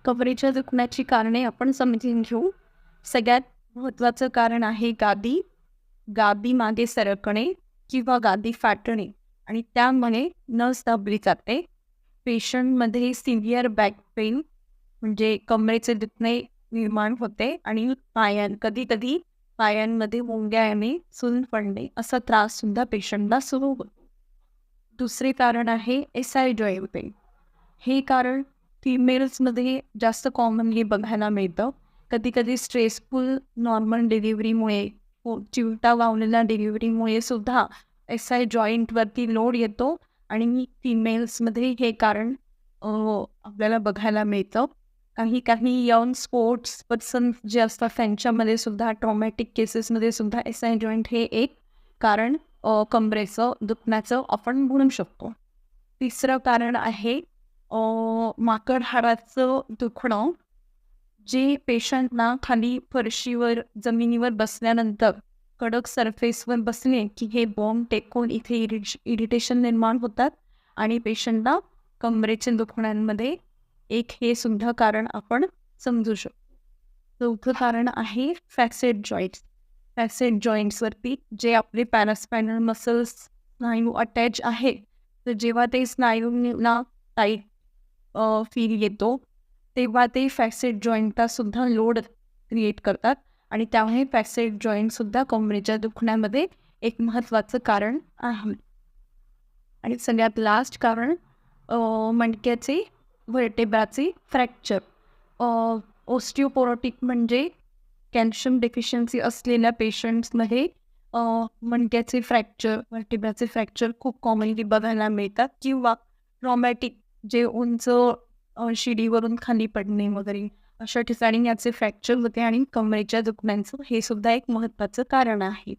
कमरेच्या दुखण्याची कारणे आपण समजून घेऊ. सगळ्यात महत्त्वाचं कारण आहे गादी, गादी मागे सरकणे किंवा गादी फाटणे आणि त्यामुळे नस दाबली जाते. पेशंटमध्ये सिव्हिअर बॅक पेन म्हणजे कमरेचे दुखणे निर्माण होते आणि कधी-कधी पायांमध्ये मुंग्या येणे, सूज पडणे असा त्राससुद्धा पेशंटला सुरू होतो. दुसरे कारण आहे एस-आय जॉइंट पेन. हे कारण फिमेल्समध्ये जास्त कॉमनली बघायला मिळतं. कधी-कधी स्ट्रेसफुल नॉर्मल डिलिव्हरीमुळे चिवटा वावलेल्या डिलिव्हरीमुळे सुद्धा एस-आय जॉइंटवरती लोड येतो आणि फिमेल्समध्ये हे कारण आपल्याला बघायला मिळतं. काही काही यंग स्पोर्ट्स पर्सन जे असतात त्यांच्यामध्ये सुद्धा ट्रॉमॅटिक केसेसमध्ये सुद्धा एस-आय जॉइंट हे एक कारण कमरेचं दुखण्याचं आपण म्हणू शकतो. तिसरं कारण आहे माकड हाडाचं दुखणं, जे पेशंटना खाली फरशीवर, जमिनीवर बसल्यानंतर कडक सरफेसवर बसले की हे बोन टेकून इथे इरिटेशन निर्माण होतात आणि पेशंटला कमरेच्या दुखण्यांमध्ये एक हे सुद्धा कारण आपण समजू शकतो. चौथं कारण आहे फॅसेट जॉईंट्स. फॅसेट जॉईंट्सवरती जे आपले पॅरास्पायनल मसल्स स्नायू अटॅच आहे, तर जेव्हा ते स्नायूंना टाईट फील येतो, तेव्हा ते फॅसेट जॉईंटला सुद्धा लोड क्रिएट करतात आणि त्यामुळे फॅसेट जॉईंटसुद्धा कमरेच्या दुखण्यामध्ये एक महत्त्वाचं कारण आहे. आणि सगळ्यात लास्ट कारण मणक्याचे व्हर्टेब्राचे फ्रॅक्चर. ओस्टिओपोरोटिक म्हणजे कॅल्शियम डेफिशियन्सी असलेल्या पेशंट्समध्ये मणक्याचे फ्रॅक्चर, व्हर्टेब्राचे फ्रॅक्चर खूप कॉमनली बघायला मिळतात किंवा ट्रॉमॅटिक जे उंच शिडीवरून खाली पडणे वगैरे अशा ठिकाणी याचे फ्रॅक्चर होते आणि कमरेच्या दुखण्यांचं हे सुद्धा एक महत्त्वाचं कारण आहे.